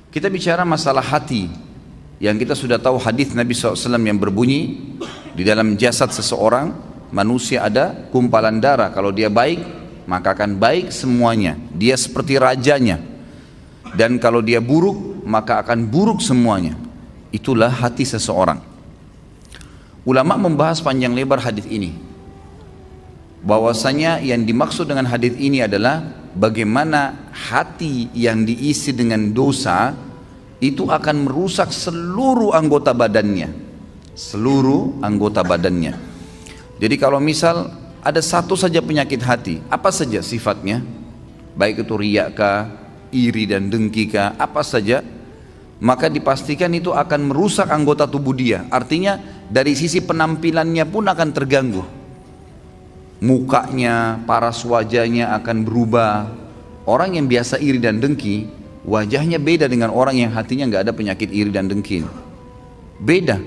Kita bicara masalah hati, yang kita sudah tahu hadis Nabi SAW yang berbunyi, di dalam jasad seseorang manusia ada gumpalan darah. Kalau dia baik, maka akan baik semuanya, dia seperti rajanya. Dan kalau dia buruk, maka akan buruk semuanya. Itulah hati seseorang. Ulama membahas panjang lebar hadis ini, bahwasanya yang dimaksud dengan hadis ini adalah bagaimana hati yang diisi dengan dosa itu akan merusak seluruh anggota badannya. Seluruh anggota badannya. Jadi kalau misal ada satu saja penyakit hati, apa saja sifatnya, baik itu riya kah, iri dan dengki kah, apa saja, maka dipastikan itu akan merusak anggota tubuh dia. Artinya dari sisi penampilannya pun akan terganggu. Mukanya, paras wajahnya akan berubah. Orang yang biasa iri dan dengki, wajahnya beda dengan orang yang hatinya nggak ada penyakit iri dan dengki. Beda.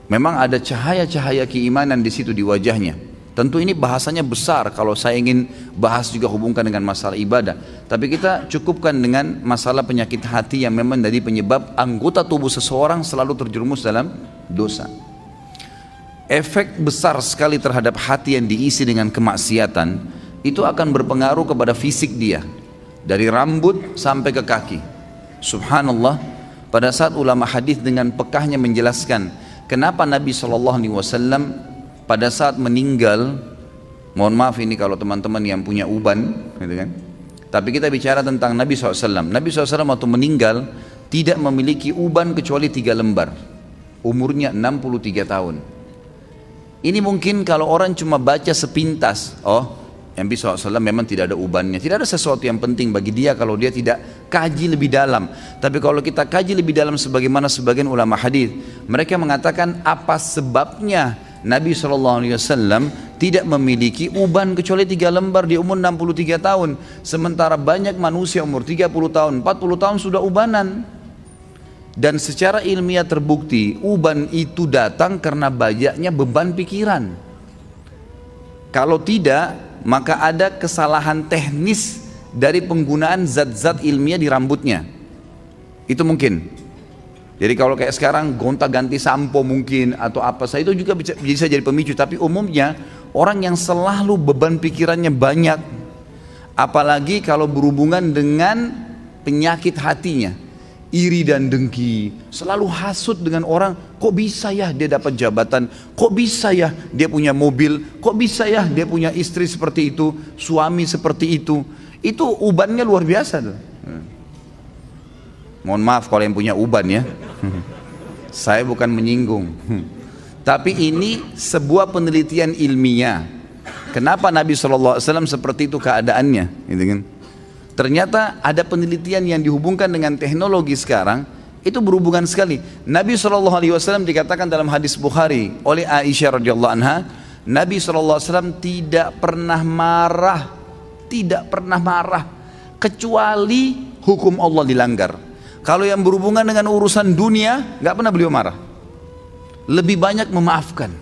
Memang ada cahaya-cahaya keimanan di situ di wajahnya. Tentu ini bahasanya besar kalau saya ingin bahas juga hubungkan dengan masalah ibadah. Tapi kita cukupkan dengan masalah penyakit hati yang memang dari penyebab anggota tubuh seseorang selalu terjerumus dalam dosa. Efek besar sekali terhadap hati yang diisi dengan kemaksiatan itu akan berpengaruh kepada fisik dia, dari rambut sampai ke kaki. Subhanallah, pada saat ulama hadis dengan pekahnya menjelaskan kenapa Nabi SAW pada saat meninggal, mohon maaf ini kalau teman-teman yang punya uban, gitu kan? Tapi kita bicara tentang Nabi SAW. Nabi SAW waktu meninggal tidak memiliki uban kecuali 3 lembar. Umurnya 63 tahun. Ini mungkin kalau orang cuma baca sepintas, oh Nabi SAW memang tidak ada ubannya. Tidak ada sesuatu yang penting bagi dia kalau dia tidak kaji lebih dalam. Tapi kalau kita kaji lebih dalam sebagaimana sebagian ulama hadis, mereka mengatakan apa sebabnya Nabi SAW tidak memiliki uban kecuali 3 lembar di umur 63 tahun. Sementara banyak manusia umur 30 tahun, 40 tahun sudah ubanan. Dan secara ilmiah terbukti uban itu datang karena banyaknya beban pikiran. Kalau tidak, maka ada kesalahan teknis dari penggunaan zat-zat ilmiah di rambutnya. Itu mungkin. Jadi kalau kayak sekarang gonta-ganti sampo mungkin atau apa saja itu juga bisa jadi pemicu. Tapi umumnya orang yang selalu beban pikirannya banyak, apalagi kalau berhubungan dengan penyakit hatinya, iri dan dengki, selalu hasut dengan orang, kok bisa ya dia dapat jabatan, kok bisa ya dia punya mobil, kok bisa ya dia punya istri seperti itu, suami seperti itu ubannya luar biasa tuh. Mohon maaf kalau yang punya uban ya, saya bukan menyinggung, tapi ini sebuah penelitian ilmiah. Kenapa Nabi SAW seperti itu keadaannya, gitu kan? Ternyata ada penelitian yang dihubungkan dengan teknologi sekarang, itu berhubungan sekali. Nabi SAW dikatakan dalam hadis Bukhari oleh Aisyah radhiyallahu anha, Nabi SAW tidak pernah marah, kecuali hukum Allah dilanggar. Kalau yang berhubungan dengan urusan dunia, nggak pernah beliau marah. Lebih banyak memaafkan.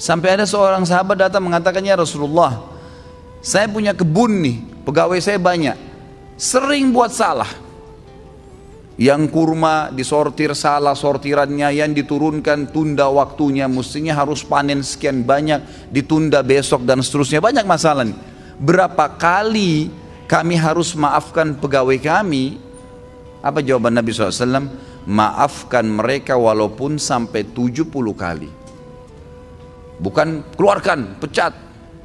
Sampai ada seorang sahabat datang mengatakannya, Rasulullah, saya punya kebun nih, pegawai saya banyak, sering buat salah. Yang kurma disortir salah sortirannya, yang diturunkan tunda waktunya, mestinya harus panen sekian banyak, ditunda besok dan seterusnya, banyak masalah nih. Berapa kali kami harus maafkan pegawai kami? Apa jawaban Nabi SAW? Maafkan mereka walaupun sampai 70 kali. Bukan keluarkan, pecat.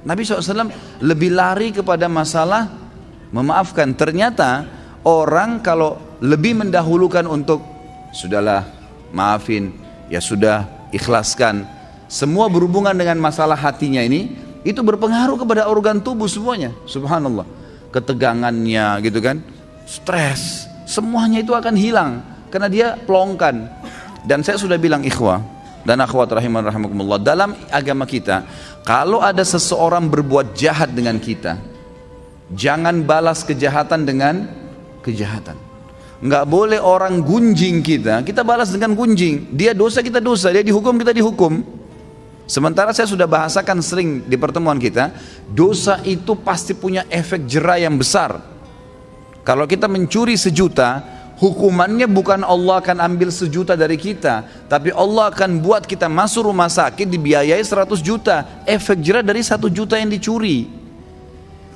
Nabi SAW lebih lari kepada masalah memaafkan. Ternyata orang kalau lebih mendahulukan untuk sudahlah maafin, ya sudah ikhlaskan, semua berhubungan dengan masalah hatinya ini, itu berpengaruh kepada organ tubuh semuanya. Subhanallah, ketegangannya gitu kan, stres, semuanya itu akan hilang karena dia pelongkan. Dan saya sudah bilang ikhwah dan akhwat rahimakumullah, dalam agama kita kalau ada seseorang berbuat jahat dengan kita, jangan balas kejahatan dengan kejahatan. Enggak boleh orang gunjing kita balas dengan gunjing. Dia dosa, kita dosa, dia dihukum, kita dihukum. Sementara saya sudah bahasakan sering di pertemuan kita, dosa itu pasti punya efek jera yang besar. Kalau kita mencuri 1 juta, hukumannya bukan Allah akan ambil 1 juta dari kita, tapi Allah akan buat kita masuk rumah sakit dibiayai 100 juta. Efek jerah dari 1 juta yang dicuri.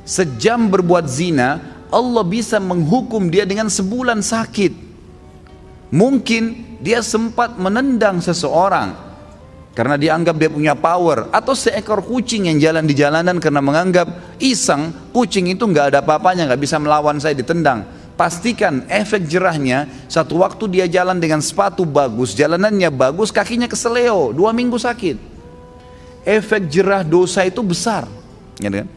Sejam berbuat zina, Allah bisa menghukum dia dengan sebulan sakit. Mungkin dia sempat menendang seseorang karena dianggap dia punya power, atau seekor kucing yang jalan di jalanan karena menganggap iseng, kucing itu nggak ada apa-apanya, nggak bisa melawan saya, ditendang. Pastikan efek jerahnya, satu waktu dia jalan dengan sepatu bagus, jalanannya bagus, kakinya keseleo, 2 minggu sakit. Efek jerah dosa itu besar, gitu kan?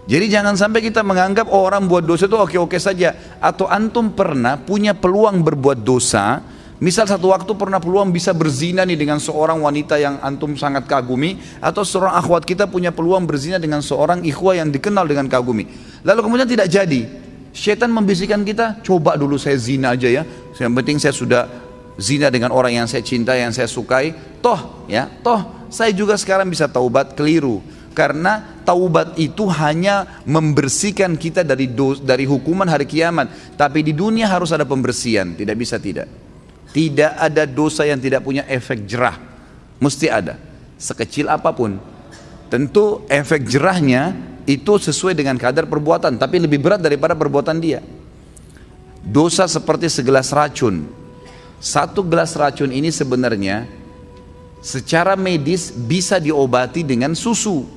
Jadi jangan sampai kita menganggap orang buat dosa itu oke-oke saja. Atau antum pernah punya peluang berbuat dosa, misal satu waktu pernah peluang bisa berzina nih dengan seorang wanita yang antum sangat kagumi, atau seorang akhwat kita punya peluang berzina dengan seorang ikhwah yang dikenal dengan kagumi, lalu kemudian tidak jadi. Syaitan membisikkan kita, coba dulu saya zina aja ya, yang penting saya sudah zina dengan orang yang saya cintai, yang saya sukai, toh saya juga sekarang bisa taubat. Keliru. Karena taubat itu hanya membersihkan kita dari hukuman hari kiamat, tapi di dunia harus ada pembersihan. Tidak bisa tidak. Tidak ada dosa yang tidak punya efek jerah. Mesti ada, sekecil apapun. Tentu efek jerahnya itu sesuai dengan kadar perbuatan, tapi lebih berat daripada perbuatan dia. Dosa seperti segelas racun. 1 gelas racun ini sebenarnya secara medis bisa diobati dengan susu.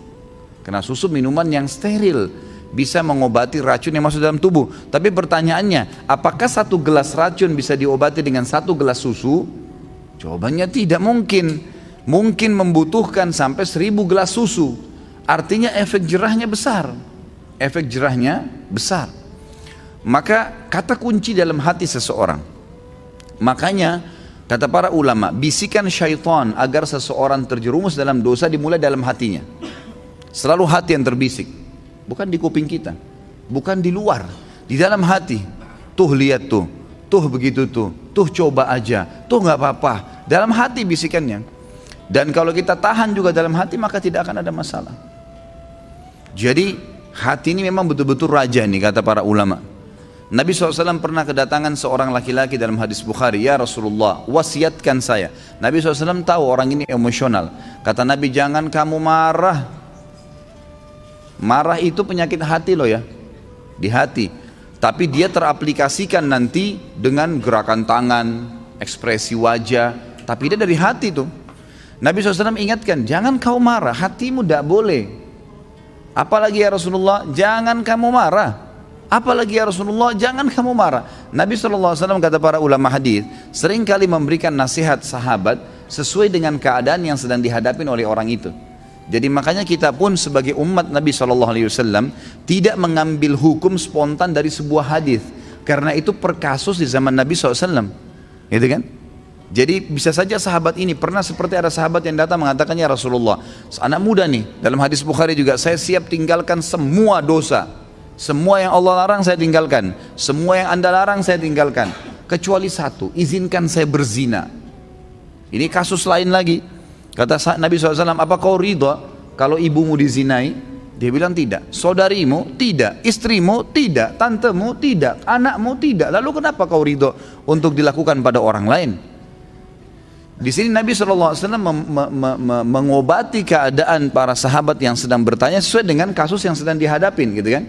Karena susu minuman yang steril, bisa mengobati racun yang masuk dalam tubuh. Tapi pertanyaannya, apakah 1 gelas racun bisa diobati dengan 1 gelas susu? Jawabannya tidak mungkin. Mungkin membutuhkan sampai 1000 gelas susu. Artinya efek jerahnya besar. Efek jerahnya besar. Maka kata kunci dalam hati seseorang. Makanya kata para ulama, bisikan syaitan agar seseorang terjerumus dalam dosa dimulai dalam hatinya. Selalu hati yang terbisik, bukan di kuping kita, bukan di luar, di dalam hati. Tuh lihat tuh begitu tuh coba aja, tuh nggak apa-apa. Dalam hati bisikannya. Dan kalau kita tahan juga dalam hati, maka tidak akan ada masalah. Jadi hati ini memang betul-betul raja nih, kata para ulama. Nabi SAW pernah kedatangan seorang laki-laki dalam hadis Bukhari, ya Rasulullah, wasiatkan saya. Nabi SAW tahu orang ini emosional. Kata Nabi, jangan kamu marah. Marah itu penyakit hati loh ya, di hati. Tapi dia teraplikasikan nanti dengan gerakan tangan, ekspresi wajah, tapi dia dari hati tuh. Nabi SAW ingatkan, jangan kau marah, hatimu tidak boleh. Apalagi ya Rasulullah, jangan kamu marah. Apalagi ya Rasulullah, jangan kamu marah. Nabi SAW, kata para ulama hadis, seringkali memberikan nasihat sahabat sesuai dengan keadaan yang sedang dihadapi oleh orang itu. Jadi makanya kita pun sebagai umat Nabi SAW tidak mengambil hukum spontan dari sebuah hadis, karena itu per kasus di zaman Nabi SAW, gitu kan? Jadi bisa saja sahabat ini pernah seperti ada sahabat yang datang mengatakan, ya Rasulullah, anak muda nih, dalam hadis Bukhari juga, saya siap tinggalkan semua dosa, semua yang Allah larang saya tinggalkan, semua yang Anda larang saya tinggalkan, kecuali 1, izinkan saya berzina. Ini kasus lain lagi. Kata Nabi SAW, apa kau ridha kalau ibumu dizinai? Dia bilang tidak. Saudarimu? Tidak. Istrimu? Tidak. Tantemu? Tidak. Anakmu? Tidak. Lalu kenapa kau ridha untuk dilakukan pada orang lain? Di sini Nabi SAW mengobati keadaan para sahabat yang sedang bertanya sesuai dengan kasus yang sedang dihadapin, gitu kan?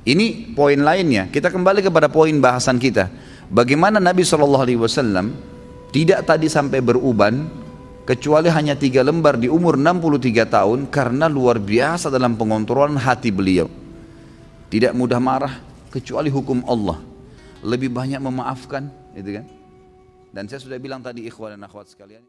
Ini poin lainnya. Kita kembali kepada poin bahasan kita. Bagaimana Nabi SAW tidak tadi sampai beruban, kecuali hanya 3 lembar di umur 63 tahun, karena luar biasa dalam pengontrolan hati beliau. Tidak mudah marah, kecuali hukum Allah. Lebih banyak memaafkan, gitu kan? Dan saya sudah bilang tadi, ikhwan dan akhwat sekalian,